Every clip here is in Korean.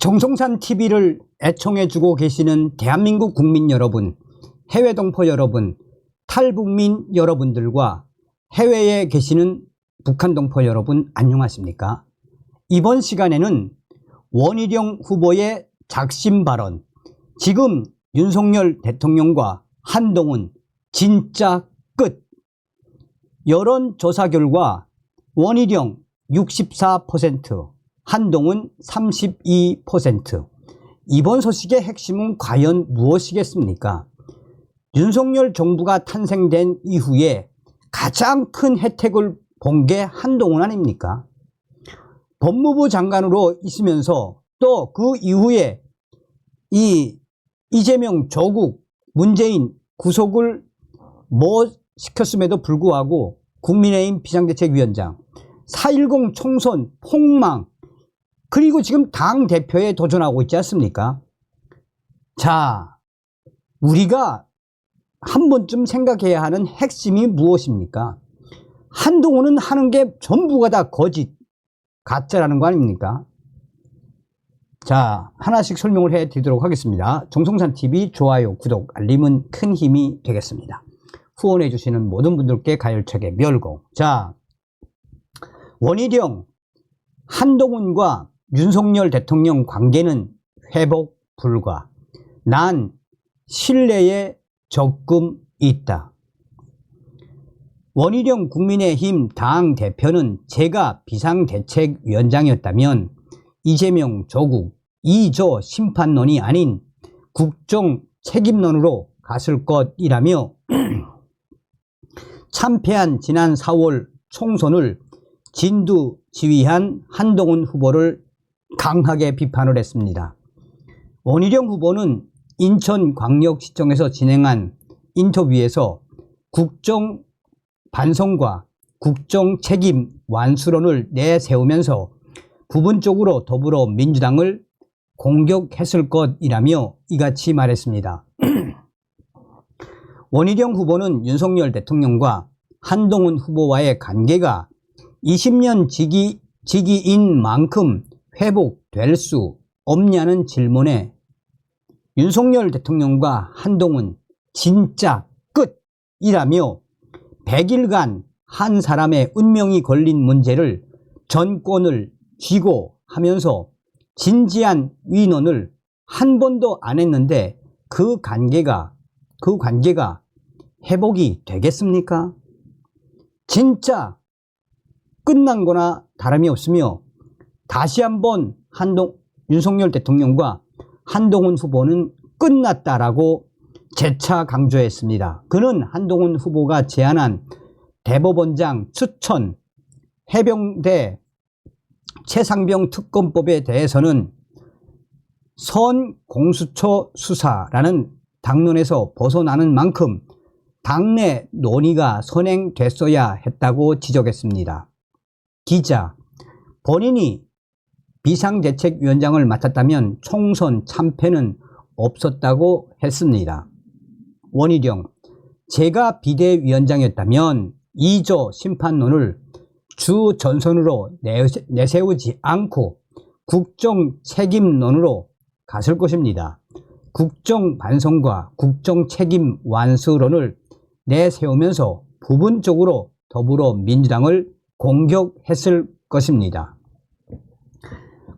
정성산 TV를 애청해주고 계시는 대한민국 국민 여러분, 해외 동포 여러분, 탈북민 여러분들과 해외에 계시는 북한 동포 여러분 안녕하십니까? 이번 시간에는 원희룡 후보의 작심 발언, 지금 윤석열 대통령과 한동훈 진짜 끝. 여론조사 결과 원희룡 64%, 한동훈 32%. 이번 소식의 핵심은 과연 무엇이겠습니까? 윤석열 정부가 탄생된 이후에 가장 큰 혜택을 본 게 한동훈 아닙니까? 법무부 장관으로 있으면서 또 그 이후에 이재명, 조국, 문재인 구속을 못 시켰음에도 불구하고 국민의힘 비상대책위원장, 4.10 총선 폭망, 그리고 지금 당대표에 도전하고 있지 않습니까? 자, 우리가 한 번쯤 생각해야 하는 핵심이 무엇입니까? 한동훈은 하는 게 전부가 다 거짓, 가짜라는 거 아닙니까? 자, 하나씩 설명을 해 드리도록 하겠습니다. 정성산TV 좋아요, 구독, 알림은 큰 힘이 되겠습니다. 후원해 주시는 모든 분들께 가열차게 멸공. 자, 원희룡, 한동훈과 윤석열 대통령 관계는 회복 불가. 난 신뢰에 적금 있다. 원희룡 국민의힘 당대표는 제가 비상대책위원장이었다면 이재명, 조국, 이조 심판론이 아닌 국정 책임론으로 갔을 것이라며 참패한 지난 4월 총선을 진두지휘한 한동훈 후보를 강하게 비판을 했습니다. 원희룡 후보는 인천광역시청에서 진행한 인터뷰에서 국정 반성과 국정 책임 완수론을 내세우면서 부분적으로 더불어민주당을 공격했을 것이라며 이같이 말했습니다. 원희룡 후보는 윤석열 대통령과 한동훈 후보와의 관계가 20년 지기인 만큼 회복될 수 없냐는 질문에 윤석열 대통령과 한동훈 진짜 끝이라며 100일간 한 사람의 운명이 걸린 문제를 전권을 쥐고 하면서 진지한 위논을 한 번도 안 했는데 그 관계가 회복이 되겠습니까? 진짜 끝난 거나 다름이 없으며 다시 한번 윤석열 대통령과 한동훈 후보는 끝났다라고 재차 강조했습니다. 그는 한동훈 후보가 제안한 대법원장 추천, 해병대 최상병 특검법에 대해서는 선공수처 수사라는 당론에서 벗어나는 만큼 당내 논의가 선행됐어야 했다고 지적했습니다. 기자, 본인이 비상대책위원장을 맡았다면 총선 참패는 없었다고 했습니다. 원희룡, 제가 비대위원장이었다면 이조 심판론을 주 전선으로 내세우지 않고 국정 책임론으로 갔을 것입니다. 국정 반성과 국정 책임 완수론을 내세우면서 부분적으로 더불어민주당을 공격했을 것입니다.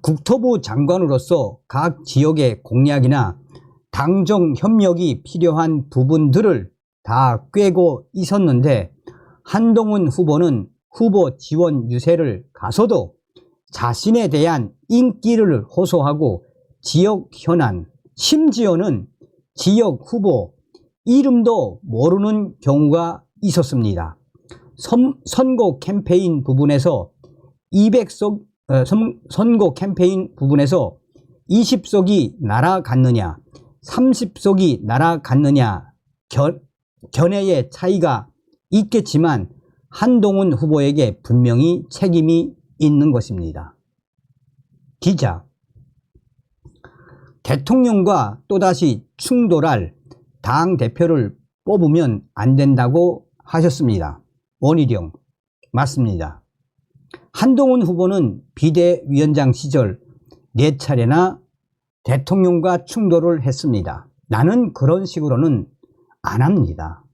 국토부 장관으로서 각 지역의 공약이나 당정 협력이 필요한 부분들을 다 꿰고 있었는데 한동훈 후보는 후보 지원 유세를 가서도 자신에 대한 인기를 호소하고 지역 현안, 심지어는 지역 후보 이름도 모르는 경우가 있었습니다. 선거 캠페인 부분에서 20석이 날아갔느냐, 30석이 날아갔느냐 견해의 차이가 있겠지만 한동훈 후보에게 분명히 책임이 있는 것입니다. 기자, 대통령과 또다시 충돌할 당대표를 뽑으면 안 된다고 하셨습니다. 원희룡, 맞습니다. 한동훈 후보는 비대위원장 시절 4차례나 대통령과 충돌을 했습니다. 나는 그런 식으로는 안 합니다.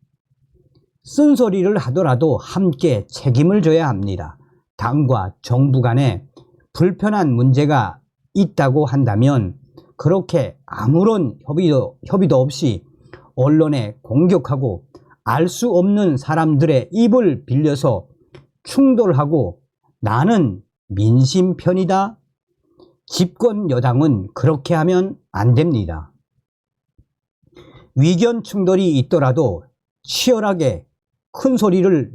쓴소리를 하더라도 함께 책임을 져야 합니다. 당과 정부 간에 불편한 문제가 있다고 한다면 그렇게 아무런 협의도 없이 언론에 공격하고 알 수 없는 사람들의 입을 빌려서 충돌하고 나는 민심 편이다. 집권 여당은 그렇게 하면 안 됩니다. 위견 충돌이 있더라도 치열하게 큰 소리를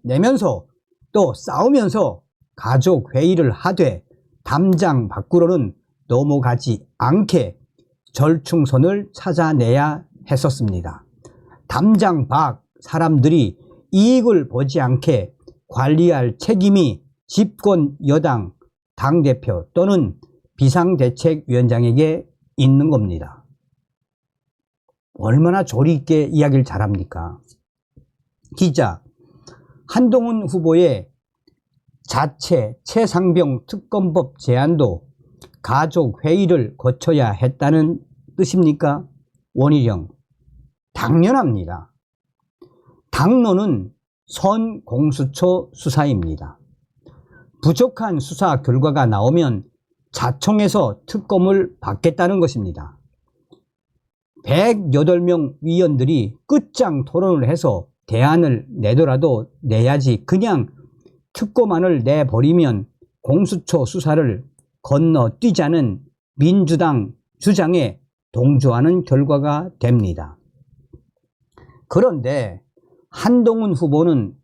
내면서 또 싸우면서 가족 회의를 하되 담장 밖으로는 넘어가지 않게 절충선을 찾아내야 했었습니다. 담장 밖 사람들이 이익을 보지 않게 관리할 책임이 집권 여당 당대표 또는 비상대책위원장에게 있는 겁니다. 얼마나 조리 있게 이야기를 잘합니까? 기자, 한동훈 후보의 자체 최상병 특검법 제안도 가족회의를 거쳐야 했다는 뜻입니까? 원희룡, 당연합니다. 당론은 선공수처 수사입니다. 부족한 수사 결과가 나오면 자청해서 특검을 받겠다는 것입니다. 108명 위원들이 끝장 토론을 해서 대안을 내더라도 내야지 그냥 특검안을 내버리면 공수처 수사를 건너뛰자는 민주당 주장에 동조하는 결과가 됩니다. 그런데 한동훈 후보는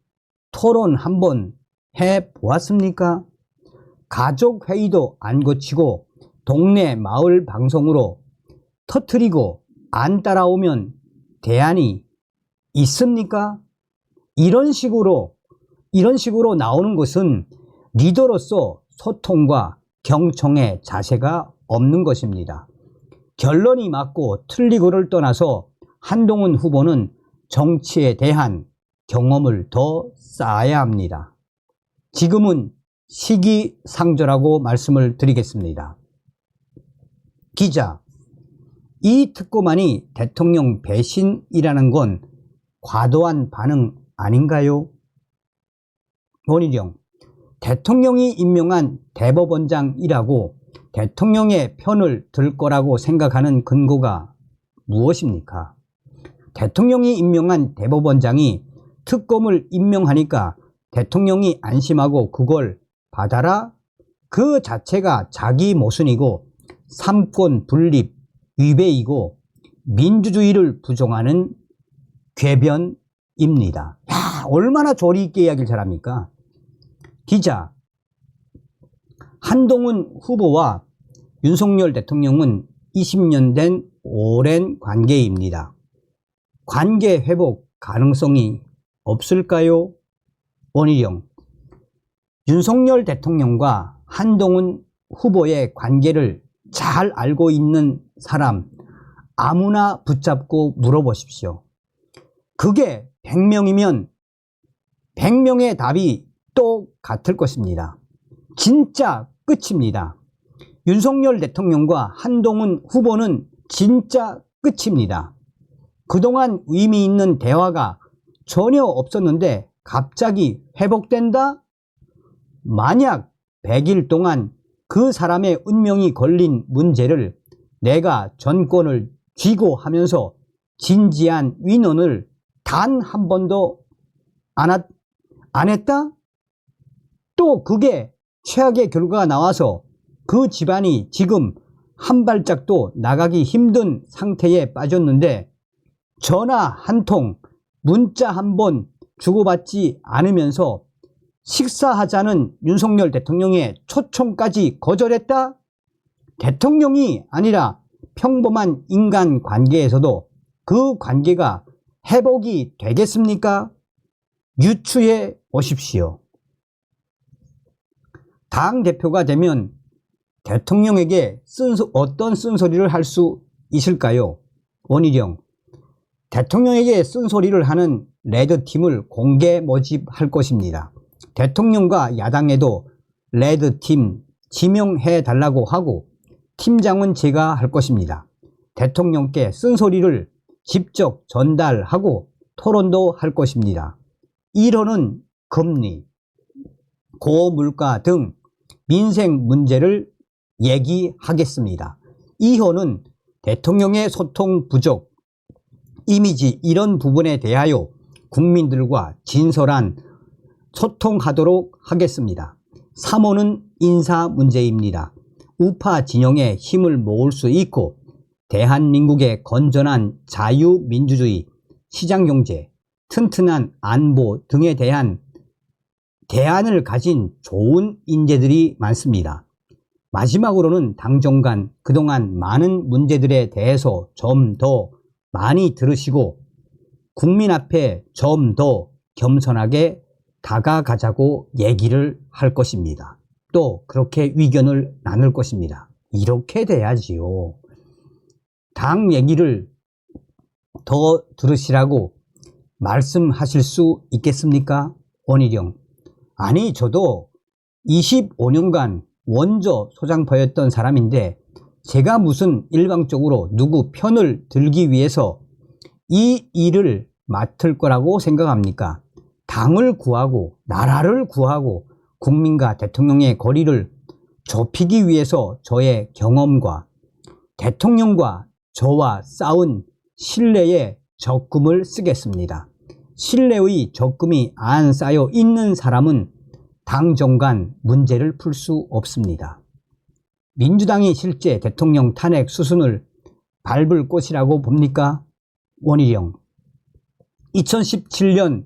토론 한번 해보았습니까? 가족회의도 안 거치고 동네 마을 방송으로 터뜨리고 안 따라오면 대안이 있습니까? 이런 식으로 나오는 것은 리더로서 소통과 경청의 자세가 없는 것입니다. 결론이 맞고 틀리고를 떠나서 한동훈 후보는 정치에 대한 경험을 더 쌓아야 합니다. 지금은 시기상조라고 말씀을 드리겠습니다. 기자, 이 특검안이 대통령 배신이라는 건 과도한 반응 아닌가요? 원희룡, 대통령이 임명한 대법원장이라고 대통령의 편을 들 거라고 생각하는 근거가 무엇입니까? 대통령이 임명한 대법원장이 특검을 임명하니까 대통령이 안심하고 그걸 받아라? 그 자체가 자기 모순이고 삼권 분립 위배이고 민주주의를 부정하는 궤변입니다. 야, 얼마나 조리 있게 이야기를 잘합니까? 기자, 한동훈 후보와 윤석열 대통령은 20년 된 오랜 관계입니다. 관계 회복 가능성이 없을까요? 원희룡, 윤석열 대통령과 한동훈 후보의 관계를 잘 알고 있는 사람 아무나 붙잡고 물어보십시오. 그게 100명이면 100명의 답이 똑같을 것입니다. 진짜 끝입니다. 윤석열 대통령과 한동훈 후보는 진짜 끝입니다. 그동안 의미 있는 대화가 전혀 없었는데 갑자기 회복된다? 만약 100일 동안 그 사람의 운명이 걸린 문제를 내가 전권을 쥐고 하면서 진지한 위논을 단 한 번도 안 했다? 또 그게 최악의 결과가 나와서 그 집안이 지금 한 발짝도 나가기 힘든 상태에 빠졌는데 전화 한 통, 문자 한 번 주고받지 않으면서 식사하자는 윤석열 대통령의 초청까지 거절했다? 대통령이 아니라 평범한 인간관계에서도 그 관계가 회복이 되겠습니까? 유추해 보십시오. 당대표가 되면 대통령에게 어떤 쓴소리를 할 수 있을까요? 원희룡, 대통령에게 쓴소리를 하는 레드팀을 공개 모집할 것입니다. 대통령과 야당에도 레드팀 지명해 달라고 하고 팀장은 제가 할 것입니다. 대통령께 쓴소리를 직접 전달하고 토론도 할 것입니다. 1호는 금리, 고물가 등 민생 문제를 얘기하겠습니다. 2호는 대통령의 소통 부족, 이미지 이런 부분에 대하여 국민들과 진솔한 소통하도록 하겠습니다. 3호는 인사 문제입니다. 우파 진영의 힘을 모을 수 있고 대한민국의 건전한 자유민주주의, 시장경제, 튼튼한 안보 등에 대한 대안을 가진 좋은 인재들이 많습니다. 마지막으로는 당정간 그동안 많은 문제들에 대해서 좀 더 많이 들으시고 국민 앞에 좀 더 겸손하게 다가가자고 얘기를 할 것입니다. 또 그렇게 의견을 나눌 것입니다. 이렇게 돼야지요. 당 얘기를 더 들으시라고 말씀하실 수 있겠습니까? 원희룡. 아니, 저도 25년간 원조 소장파였던 사람인데 제가 무슨 일방적으로 누구 편을 들기 위해서 이 일을 맡을 거라고 생각합니까? 당을 구하고 나라를 구하고 국민과 대통령의 거리를 좁히기 위해서 저의 경험과 대통령과 저와 쌓은 신뢰의 적금을 쓰겠습니다. 신뢰의 적금이 안 쌓여 있는 사람은 당정간 문제를 풀 수 없습니다. 민주당이 실제 대통령 탄핵 수순을 밟을 것이라고 봅니까? 원희룡. 2017년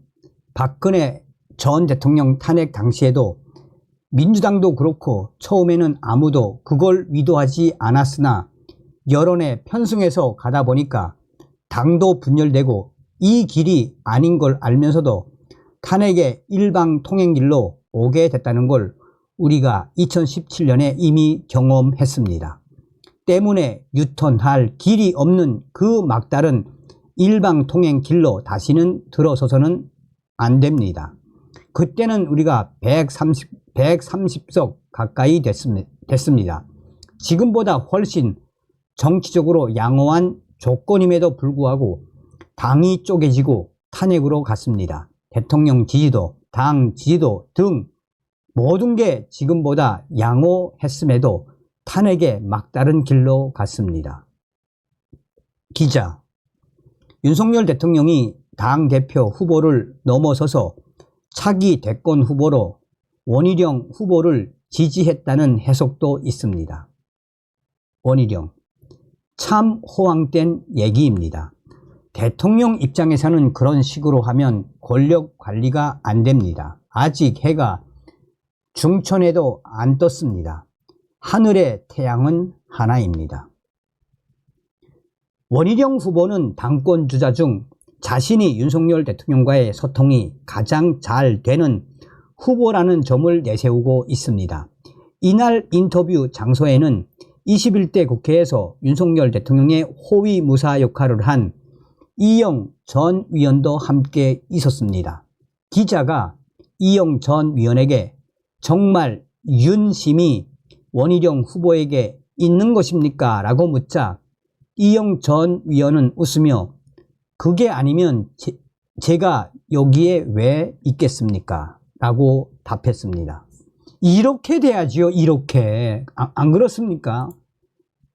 박근혜 전 대통령 탄핵 당시에도 민주당도 그렇고 처음에는 아무도 그걸 위도하지 않았으나 여론에 편승해서 가다 보니까 당도 분열되고 이 길이 아닌 걸 알면서도 탄핵의 일방 통행길로 오게 됐다는 걸 우리가 2017년에 이미 경험했습니다. 때문에 유턴할 길이 없는 그 막다른 일방 통행 길로 다시는 들어서서는 안 됩니다. 그때는 우리가 130석 가까이 됐습니다. 지금보다 훨씬 정치적으로 양호한 조건임에도 불구하고 당이 쪼개지고 탄핵으로 갔습니다. 대통령 지지도, 당 지지도 등 모든 게 지금보다 양호했음에도 탄핵의 막다른 길로 갔습니다. 기자, 윤석열 대통령이 당대표 후보를 넘어서서 차기 대권 후보로 원희룡 후보를 지지했다는 해석도 있습니다. 원희룡, 참 호황된 얘기입니다. 대통령 입장에서는 그런 식으로 하면 권력 관리가 안 됩니다. 아직 해가 중천에도 안 떴습니다. 하늘의 태양은 하나입니다. 원희룡 후보는 당권 주자 중 자신이 윤석열 대통령과의 소통이 가장 잘 되는 후보라는 점을 내세우고 있습니다. 이날 인터뷰 장소에는 21대 국회에서 윤석열 대통령의 호위무사 역할을 한 이영 전 위원도 함께 있었습니다. 기자가 이영 전 위원에게 정말 윤심이 원희룡 후보에게 있는 것입니까? 라고 묻자 이영 전 위원은 웃으며 그게 아니면 제가 여기에 왜 있겠습니까? 라고 답했습니다. 이렇게 돼야지요. 이렇게. 안 그렇습니까?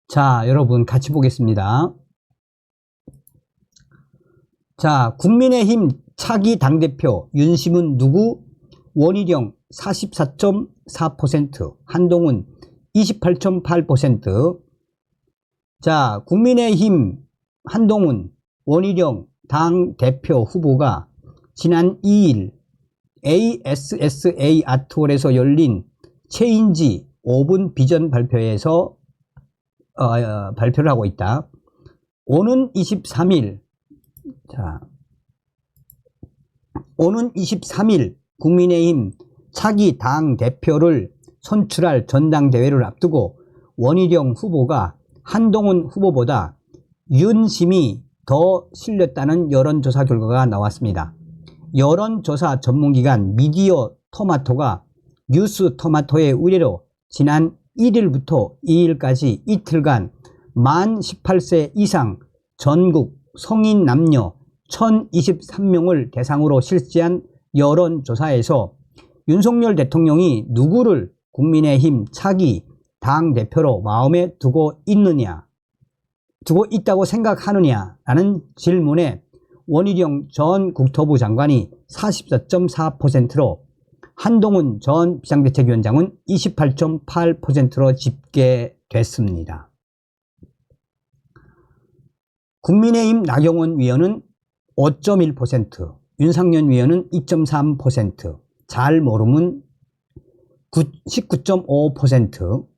자, 여러분 같이 보겠습니다. 자, 국민의힘 차기 당대표 윤심은 누구? 원희룡 44.4%, 한동훈 28.8%. 자, 국민의힘 한동훈, 원희룡 당대표 후보가 지난 2일 ASSA 아트홀에서 열린 체인지 5분 비전 발표에서 발표를 하고 있다. 오는 23일, 자, 오는 23일 국민의힘 차기 당 대표를 선출할 전당대회를 앞두고 원희룡 후보가 한동훈 후보보다 윤심이 더 실렸다는 여론조사 결과가 나왔습니다. 여론조사 전문기관 미디어 토마토가 뉴스 토마토의 의뢰로 지난 1일부터 2일까지 이틀간 만 18세 이상 전국 성인 남녀 1023명을 대상으로 실시한 여론조사에서 윤석열 대통령이 누구를 국민의힘 차기 당대표로 마음에 두고 있다고 생각하느냐라는 질문에 원희룡 전 국토부 장관이 44.4%로 한동훈 전 비상대책위원장은 28.8%로 집계됐습니다. 국민의힘 나경원 위원은 5.1%, 윤상현 위원은 2.3%, 잘 모름은 19.5%.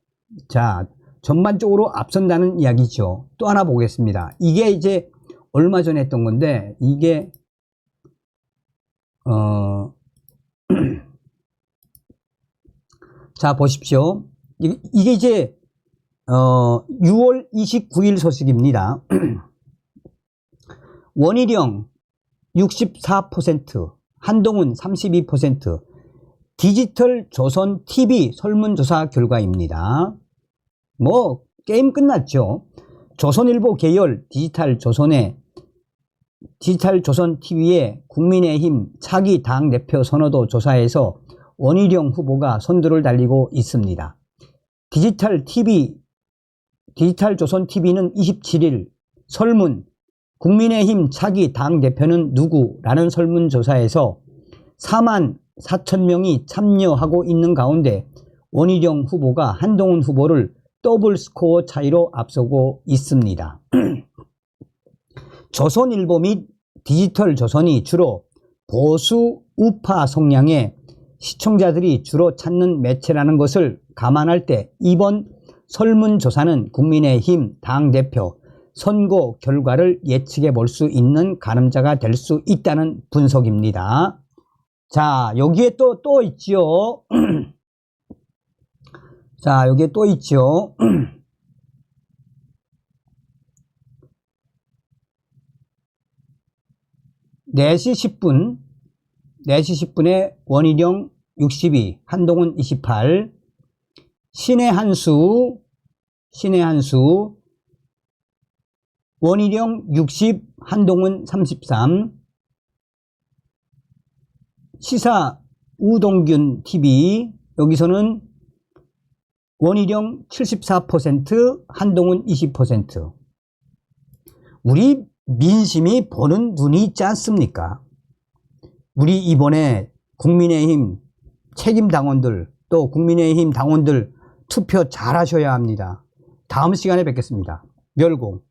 자, 전반적으로 앞선다는 이야기죠. 또 하나 보겠습니다. 이게 이제 얼마 전에 했던 건데, 이게 자, 보십시오. 이게 이제 6월 29일 소식입니다. 원희룡 64%, 한동훈 32%, 디지털 조선 TV 설문조사 결과입니다. 뭐 게임 끝났죠. 조선일보 계열 디지털 조선 TV의 국민의힘 차기 당대표 선호도 조사에서 원희룡 후보가 선두를 달리고 있습니다. 디지털 조선 TV는 27일 설문 국민의힘 차기 당대표는 누구라는 설문조사에서 4만 4천 명이 참여하고 있는 가운데 원희룡 후보가 한동훈 후보를 더블 스코어 차이로 앞서고 있습니다. 조선일보 및 디지털 조선이 주로 보수 우파 성향의 시청자들이 주로 찾는 매체라는 것을 감안할 때 이번 설문조사는 국민의힘 당대표 선거 결과를 예측해 볼 수 있는 가늠자가 될 수 있다는 분석입니다. 자, 여기에 또 있지요. 자, 여기에 또 있죠. 4시 10분에 원희룡 62, 한동훈 28, 신의 한수, 원희룡 60, 한동훈 33, 시사 우동균 TV, 여기서는 원희룡 74%, 한동훈 20%. 우리 민심이 보는 눈이 있지 않습니까? 우리 이번에 국민의힘 책임 당원들, 또 국민의힘 당원들 투표 잘 하셔야 합니다. 다음 시간에 뵙겠습니다. 멸공.